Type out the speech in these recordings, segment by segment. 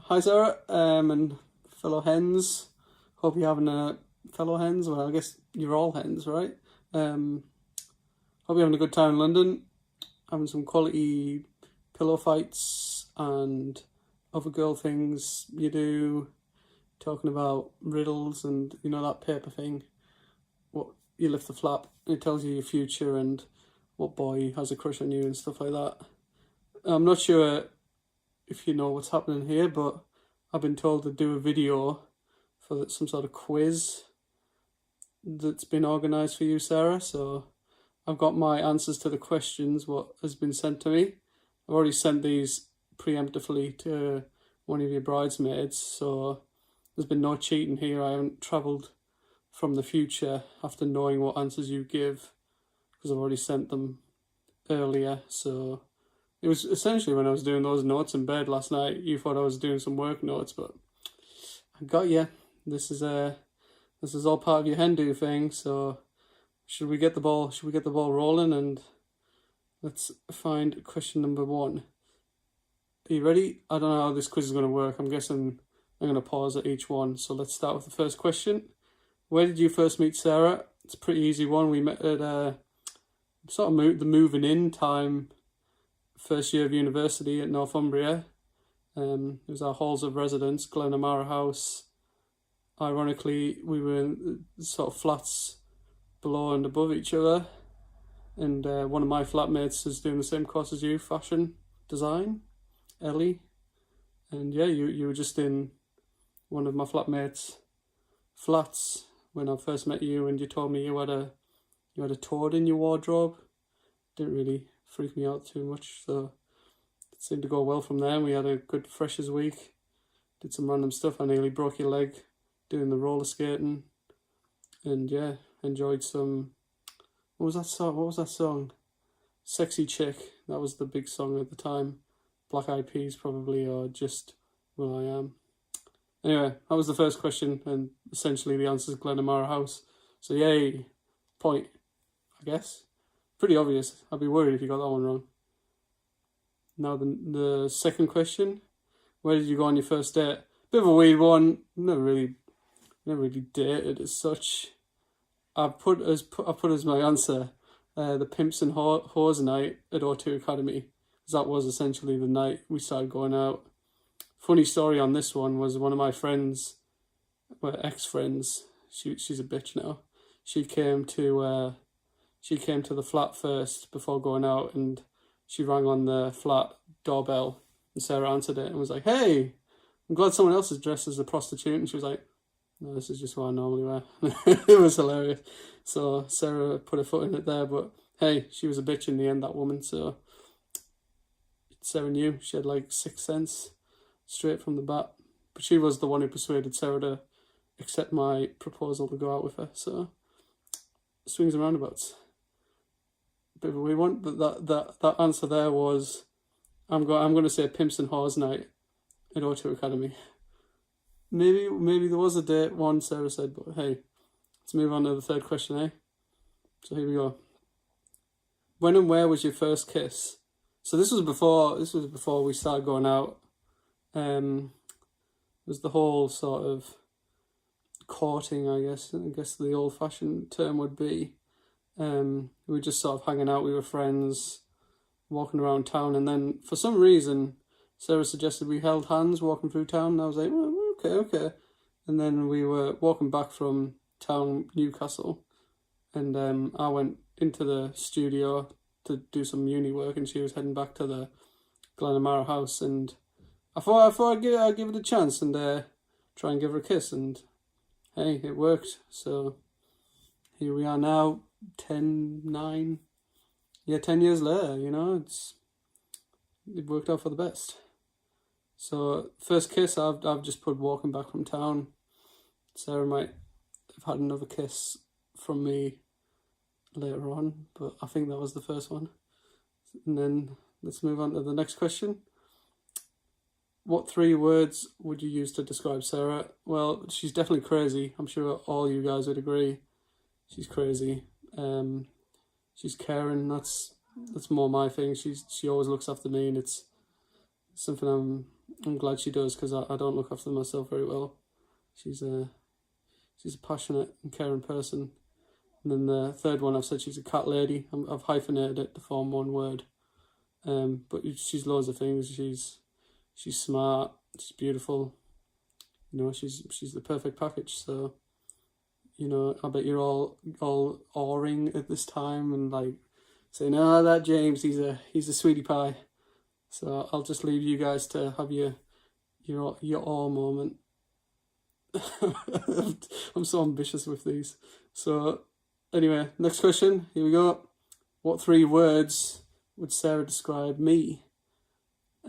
Hi Sarah, and fellow hens. Hope you're having a fellow hens. Well, I guess you're all hens, right? Hope you're having a good time in London, having some quality pillow fights and other girl things you do, talking about riddles and that paper thing. What you lift the flap, it tells you your future and what boy has a crush on you and stuff like that. I'm not sure if you know what's happening here, but I've been told to do a video for some sort of quiz that's been organised for you, Sarah. So I've got my answers to the questions, what has been sent to me. I've already sent these preemptively to one of your bridesmaids, so there's been no cheating here. I haven't travelled from the future after knowing what answers you give, because I've already sent them earlier. So it was essentially when I was doing those notes in bed last night, you thought I was doing some work notes, but I got you. This is all part of your hen do thing. So should we get the ball rolling, and let's find question number 1. Are you ready? I don't know how this quiz is going to work. I'm guessing I'm going to pause at each one. So let's start with the first question. Where did you first meet Sarah? It's a pretty easy one. We met at the moving in time, first year of university at Northumbria. It was our halls of residence, Glenamara House. Ironically, we were in sort of flats below and above each other. And one of my flatmates is doing the same course as you, fashion design, Ellie. And yeah, you were just in one of my flatmates' flats when I first met you, and you told me you had a toad in your wardrobe. Didn't really freak me out too much, so it seemed to go well from there. We had a good freshers week, did some random stuff. I nearly broke your leg doing the roller skating, and yeah, enjoyed some. What was that song? Sexy Chick. That was the big song at the time. Black Eyed Peas probably, or just Will I Am. Anyway, that was the first question, and essentially the answer is Glenamara House. So yay, point, I guess. Pretty obvious. I'd be worried if you got that one wrong. Now the second question. Where did you go on your first date? Bit of a weird one. Never really dated as such. I put as my answer the Pimps and Whores night at O2 Academy, because that was essentially the night we started going out. Funny story on this one was one of my friends, my ex-friends, she's a bitch now. She came to the flat first before going out, and she rang on the flat doorbell, and Sarah answered it and was like, "Hey, I'm glad someone else is dressed as a prostitute." And she was like, "No, this is just what I normally wear." It was hilarious. So Sarah put her foot in it there, but hey, she was a bitch in the end, that woman. So Sarah knew. She had like 6th sense straight from the bat. But she was the one who persuaded Sarah to accept my proposal to go out with her. So swings and roundabouts. Bit of a weird one, but that answer there was, I'm going to say Pimps and Whores night at O2 Academy. Maybe there was a date one, Sarah said, but hey, let's move on to the third question, eh? So here we go. When and where was your first kiss? So this was before we started going out. It was the whole sort of courting, I guess the old-fashioned term would be. We were just sort of hanging out, we were friends, walking around town, and then for some reason Sarah suggested we held hands walking through town, and I was like, well, okay. And then we were walking back from town, Newcastle, and I went into the studio to do some uni work, and she was heading back to the Glenamara House, and I thought I'd give it a chance and try and give her a kiss, and hey, it worked. So here we are now, 10 years later, it worked out for the best. So first kiss, I've just put walking back from town. Sarah might have had another kiss from me later on, but I think that was the first one. And then let's move on to the next question. What 3 words would you use to describe Sarah? Well, she's definitely crazy. I'm sure all you guys would agree. She's crazy. She's caring. That's more my thing. She always looks after me, and it's something I'm glad she does, because I don't look after myself very well. She's a passionate and caring person. And then the third one, I've said she's a cat lady. I've hyphenated it to form one word. But she's loads of things. She's smart. She's beautiful. You know, she's the perfect package. So, you know, I bet you're all awing at this time and like saying, "Oh, that James, he's a sweetie pie." So I'll just leave you guys to have your awe moment. I'm so ambitious with these. So anyway, next question. Here we go. What 3 words would Sarah describe me?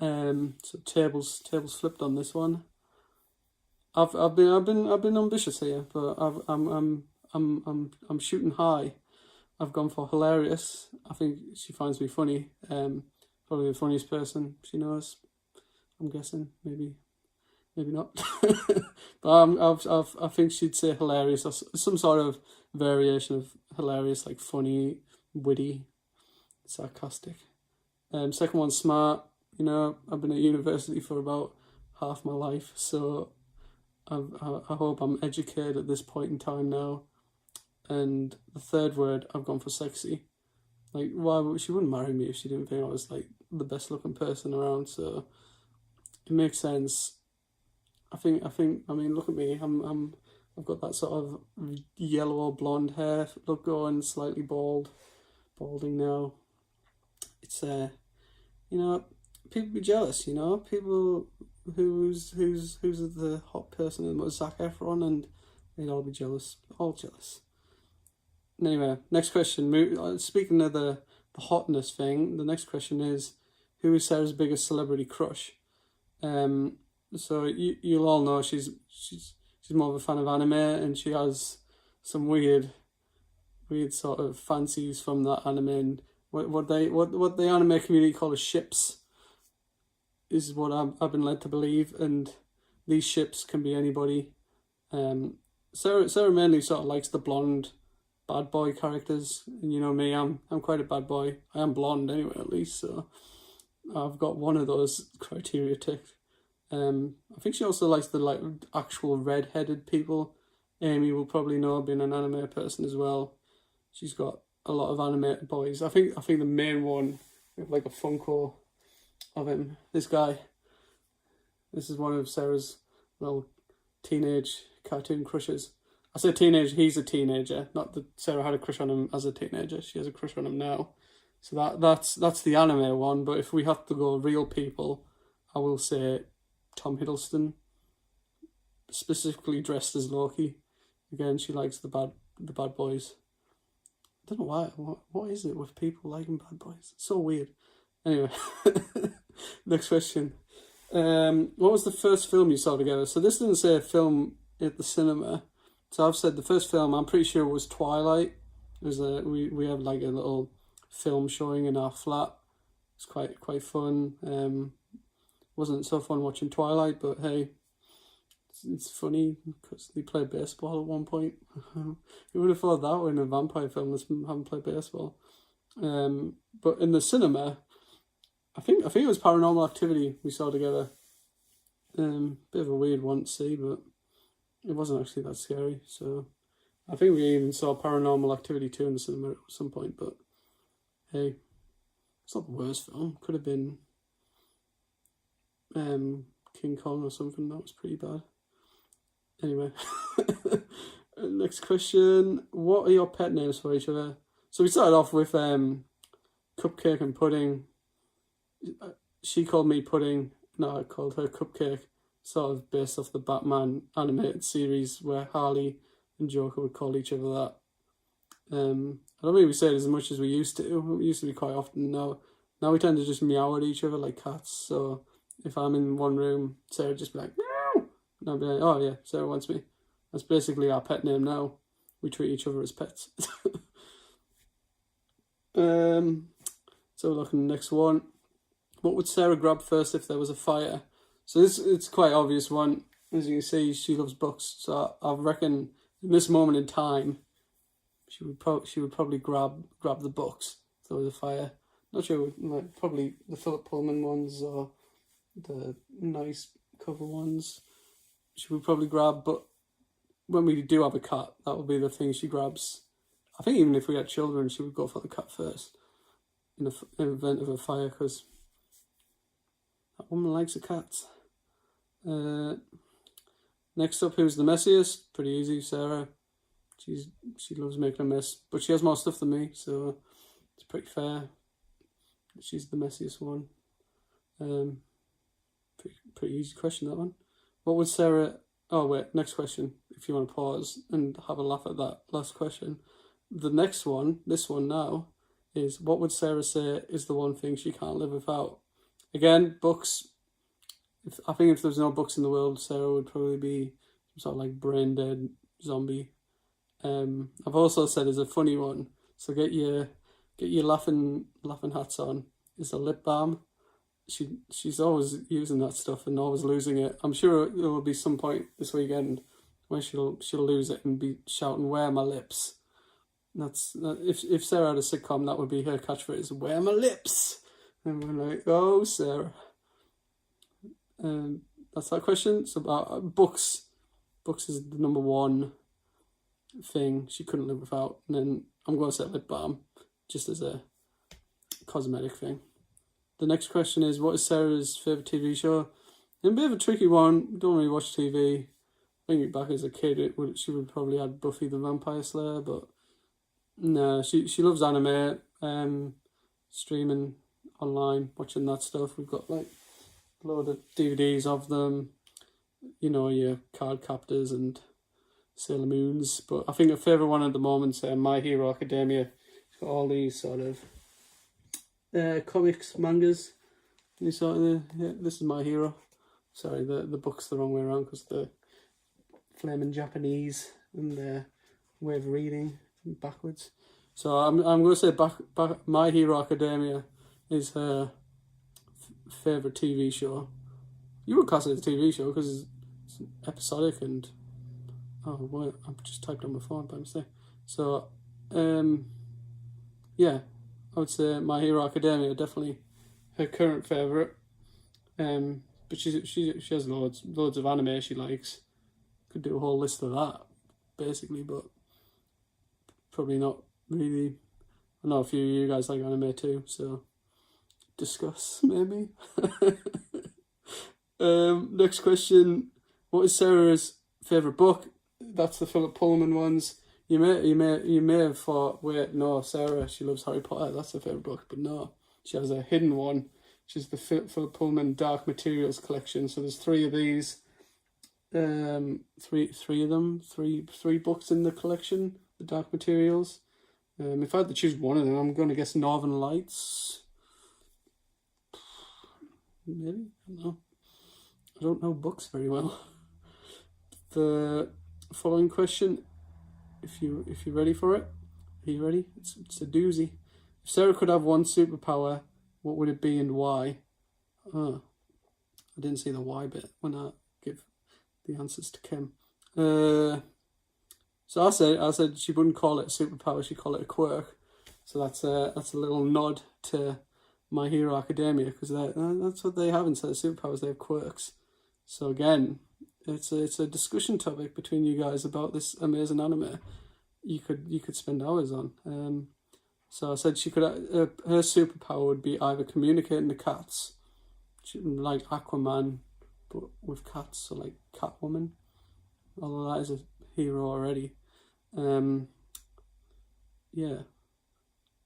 So tables flipped on this one. I've been ambitious here, but I'm shooting high. I've gone for hilarious. I think she finds me funny. Probably the funniest person she knows. I'm guessing, maybe not. But I think she'd say hilarious, or some sort of variation of hilarious, like funny, witty, sarcastic. Second one, smart. You know, I've been at university for about half my life, so I hope I'm educated at this point in time now. And the third word, I've gone for sexy. Like, she wouldn't marry me if she didn't think I was like the best looking person around. So it makes sense. I mean, look at me. I've got that sort of yellow or blonde hair look going, slightly balding now. It's you know, people be jealous. You know, people who's the hot person in the Zac Efron, and they'd all be jealous. All jealous. Anyway, next question. Speaking of the hotness thing, the next question is, who is Sarah's biggest celebrity crush? So you'll all know she's more of a fan of anime, and she has some weird sort of fancies from that anime. And what the anime community call as ships is what I've been led to believe, and these ships can be anybody. Sarah mainly sort of likes the blonde bad boy characters, and you know me, I'm quite a bad boy. I am blonde anyway, at least, so I've got one of those criteria ticked. I think she also likes the like actual red-headed people. Amy will probably know, being an anime person as well. She's got a lot of animated boys. I think the main one, we have like a Funko of him. This guy. This is one of Sarah's little teenage cartoon crushes. I say teenage, he's a teenager. Not that Sarah had a crush on him as a teenager. She has a crush on him now. So that's the anime one. But if we have to go real people, I will say Tom Hiddleston, specifically dressed as Loki. Again, she likes the bad boys. I don't know why. What is it with people liking bad boys? It's so weird. Anyway, next question. What was the first film you saw together? So this didn't say a film at the cinema. So I've said the first film, I'm pretty sure, was Twilight. It was we had like a little film showing in our flat. It's quite fun. Wasn't so fun watching Twilight, but hey, it's funny because they play baseball at one point. Who would have thought that in a vampire film, let's have them play baseball? But in the cinema, I think it was Paranormal Activity we saw together. Bit of a weird one to see, but it wasn't actually that scary. So I think we even saw Paranormal Activity 2 in the cinema at some point, but hey, it's not the worst film. Could have been King Kong or something. That was pretty bad. Anyway, next question. What are your pet names for each other? So we started off with Cupcake and Pudding. She called me Pudding. No, I called her Cupcake. Sort of based off the Batman animated series where Harley and Joker would call each other that. I don't think we say it as much as we used to. We used to be quite often. Now we tend to just meow at each other like cats. So if I'm in one room, Sarah would just be like, meow. And I'd be like, oh yeah, Sarah wants me. That's basically our pet name now. We treat each other as pets. So look at the next one. What would Sarah grab first if there was a fire? So it's quite obvious one. As you can see, she loves books. So I reckon in this moment in time, she would probably grab the books if there was a fire. Not sure, like probably the Philip Pullman ones or the nice cover ones, she would probably grab. But when we do have a cat, that will be the thing she grabs. I think even if we had children, she would go for the cat first in an event of a fire, because that woman likes a cat. Next up, who's the messiest? Pretty easy, Sarah. She loves making a mess, but she has more stuff than me, so it's pretty fair. She's the messiest one. Pretty easy question, that one. What would Sarah... Oh, wait, next question, if you want to pause and have a laugh at that last question. The next one, this one now, is what would Sarah say is the one thing she can't live without? Again, books. I think if there's no books in the world, Sarah would probably be some sort of like brain dead zombie. I've also said is a funny one, so get your laughing hats on. Is a lip balm. She's always using that stuff and always losing it. I'm sure there will be some point this weekend where she'll lose it and be shouting, "Where are my lips?" If Sarah had a sitcom, that would be her catchphrase, "Where are my lips?" And we're like, "Oh, Sarah." That's that question. So about books. Books is the number one thing she couldn't live without. And then I'm going to say lip balm, just as a cosmetic thing. The next question is, what is Sarah's favourite TV show? And a bit of a tricky one. Don't really watch TV. Thinking back as a kid, she would probably had Buffy the Vampire Slayer, but no, she loves anime, streaming online, watching that stuff. We've got like a load of DVDs of them, you know, your Card Captors and Sailor Moons. But I think her favourite one at the moment is My Hero Academia. It's got all these sort of comics, mangas. This is My Hero. Sorry, the book's the wrong way around because the flaming Japanese and the way of reading backwards. So I'm going to say My Hero Academia is her favourite TV show. You would class it as a TV show because it's episodic and... Oh, what? I've just typed on my phone by mistake. So, yeah, I would say My Hero Academia, definitely her current favourite. But she has loads of anime she likes. Could do a whole list of that, basically, but probably not really. I know a few of you guys like anime too, so discuss maybe. Next question: what is Sarah's favourite book? That's the Philip Pullman ones. You may have thought, wait, no, Sarah, she loves Harry Potter. That's her favourite book, but no, she has a hidden one, which is the Philip Pullman Dark Materials collection. So there's three of these. Three of them, three books in the collection, the Dark Materials. If I had to choose one of them, I'm going to guess Northern Lights. Maybe, I don't know books very well. The following question, if you're ready for it, are you ready? It's a doozy. If Sarah could have one superpower, what would it be and why? I didn't see the why bit when I give the answers to Kim. So I said she wouldn't call it a superpower, she'd call it a quirk. So that's a little nod to My Hero Academia, because that's what they have instead of superpowers. They have quirks. So again, it's a discussion topic between you guys about this amazing anime. You could spend hours on. So I said she could her superpower would be either communicating to cats, like Aquaman, but with cats, so like Catwoman, although that is a hero already. Yeah,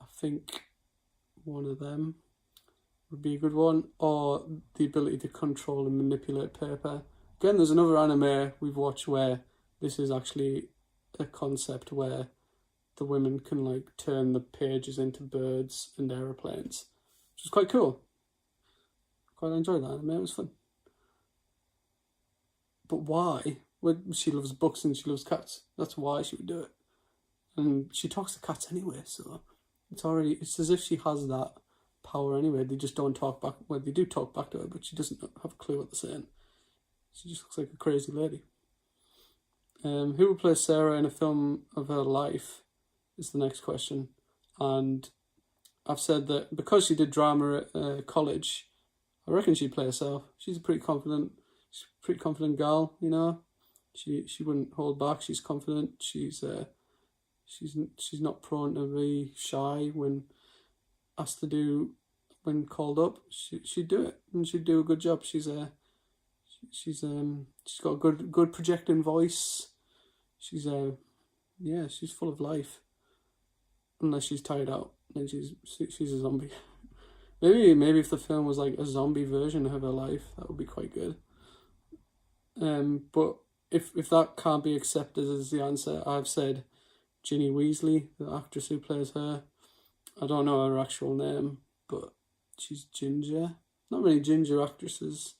I think one of them would be a good one, or the ability to control and manipulate paper. Again, there's another anime we've watched where this is actually a concept where the women can like turn the pages into birds and aeroplanes, which is quite cool. Quite enjoyed that anime, it was fun. But why? Well, she loves books and she loves cats. That's why she would do it. And she talks to cats anyway, so it's as if she has that power anyway. They just don't talk back. Well, they do talk back to her, but she doesn't have a clue what they're saying. She just looks like a crazy lady. Who would play Sarah in a film of her life is the next question. And I've said that because she did drama at college, I reckon she'd play herself. She's a pretty confident girl, you know. She wouldn't hold back. She's confident. She's not prone to be shy when asked to do, when called up. She'd do it, and she'd do a good job. She's got a good projecting voice. She's full of life. Unless she's tired out, then she's a zombie. Maybe if the film was like a zombie version of her life, that would be quite good. But if that can't be accepted as the answer, I've said Ginny Weasley, the actress who plays her. I don't know her actual name, but she's ginger. Not many ginger actresses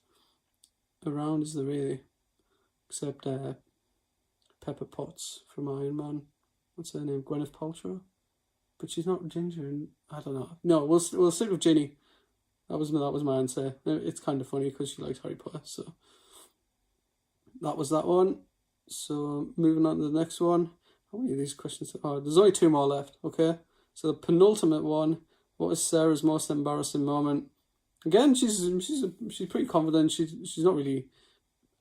around, is there really? Except Pepper Potts from Iron Man. What's her name? Gwyneth Paltrow. But she's not ginger, and I don't know. No, we'll stick with Ginny. That was my answer. It's kind of funny because she likes Harry Potter, so that was that one. So moving on to the next one. How many of these questions? Oh, there's only 2 more left. Okay, so the penultimate one. What is Sarah's most embarrassing moment? Again, she's pretty confident. She's not really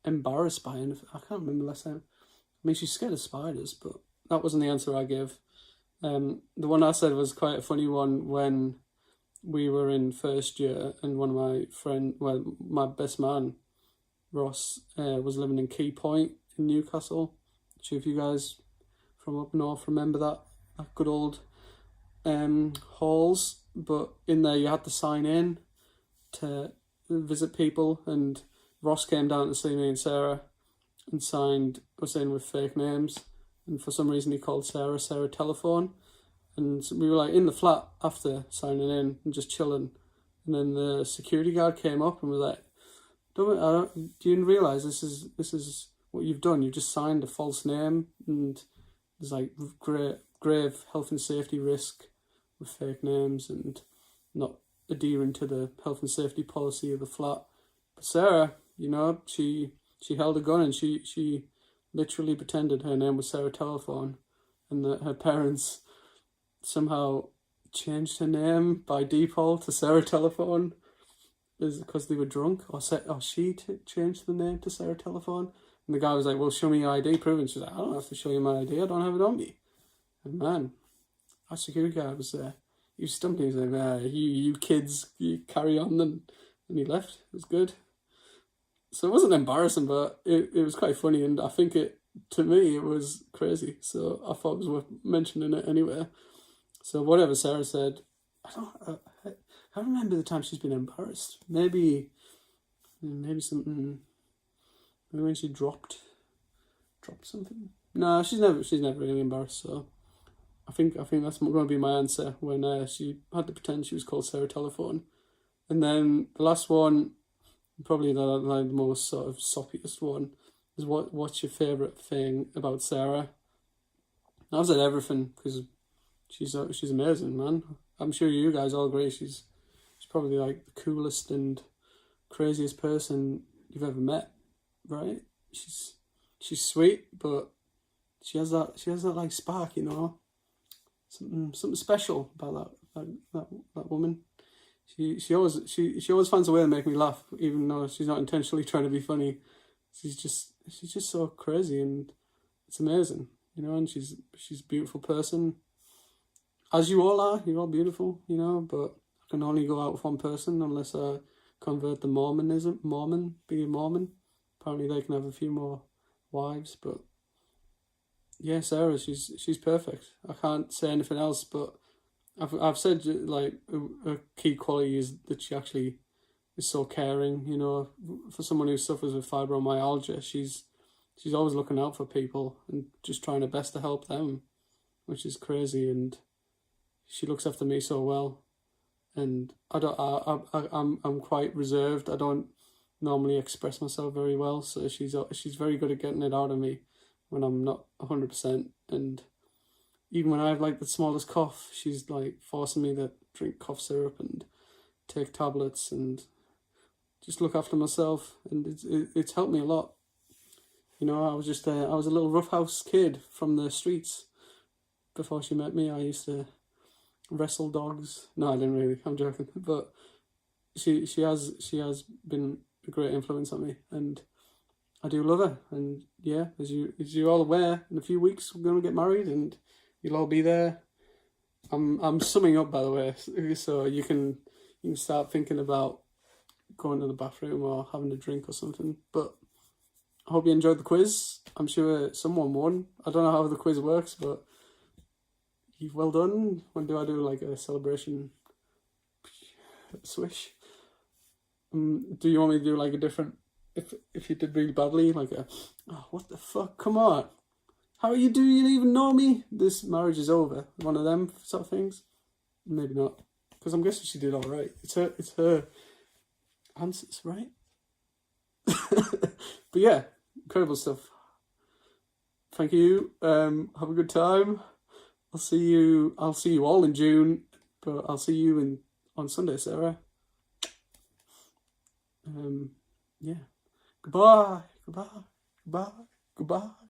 embarrassed by anything. I can't remember last time. I mean, she's scared of spiders, but that wasn't the answer I gave. The one I said was quite a funny one when we were in first year, and one of my best man, Ross, was living in Key Point in Newcastle. I'm sure if you guys from up north remember that good old halls, but in there you had to sign in to visit people, and Ross came down to see me and Sarah and signed us in with fake names, and for some reason he called Sarah Telephone, and we were like in the flat after signing in and just chilling, and then the security guard came up and was like, do you realise this is what you've done? You've just signed a false name, and there's like grave health and safety risk with fake names and not adhering to the health and safety policy of the flat. But Sarah, you know, she held a gun, and she literally pretended her name was Sarah Telephone, and that her parents somehow changed her name by default to Sarah Telephone. Is it because they were drunk, or she changed the name to Sarah Telephone? And the guy was like, well, show me your ID, prove it. And she's like, I don't have to show you my ID, I don't have it on me. And man, our security guard was there. He was stumped. He was like, you kids, you carry on. And he left. It was good. So it wasn't embarrassing, but it was quite funny. And I think to me, it was crazy. So I thought it was worth mentioning it anyway. So whatever Sarah said, I don't remember the time she's been embarrassed. Maybe something. Maybe when she dropped something. No, she's never really embarrassed. So I think that's going to be my answer when she had to pretend she was called Sarah Telephone. And then the last one, probably the most sort of soppiest one, is what's your favourite thing about Sarah? I've said everything because she's amazing, man. I'm sure you guys all agree. She's probably like the coolest and craziest person you've ever met, right? She's sweet, but she has that like spark, you know. Something special about that woman. She always finds a way to make me laugh, even though she's not intentionally trying to be funny. She's just so crazy, and it's amazing, you know. And she's a beautiful person, as you all are. You're all beautiful, you know. But I can only go out with one person unless I convert the Mormon, be a Mormon. Apparently they can have a few more wives, but yeah, Sarah, she's perfect. I can't say anything else, but I've said like a key quality is that she actually is so caring, you know. For someone who suffers with fibromyalgia, she's always looking out for people and just trying her best to help them, which is crazy. And she looks after me so well. And I'm quite reserved. I don't normally express myself very well, so she's very good at getting it out of me when I'm not 100%. And even when I have like the smallest cough, she's like forcing me to drink cough syrup and take tablets and just look after myself. And it's helped me a lot. You know, I was a little roughhouse kid from the streets before she met me. I used to wrestle dogs. No, I didn't really. I'm joking. But she has been a great influence on me, and I do love her. And yeah, as you're all aware, in a few weeks we're gonna get married, and you'll all be there. I'm summing up, by the way, so you can start thinking about going to the bathroom or having a drink or something. But I hope you enjoyed the quiz. I'm sure someone won. I don't know how the quiz works, but you've well done. When do I do like a celebration swish? Do you want me to do like a different? If you did really badly, like oh, what the fuck? Come on. How you do you even know me? This marriage is over. One of them sort of things. Maybe not, because I'm guessing she did all right. It's her answers, right? But yeah, incredible stuff. Thank you. Have a good time. I'll see you all in June, but I'll see you on Sunday, Sarah. Yeah. Goodbye. Goodbye. Goodbye. Goodbye.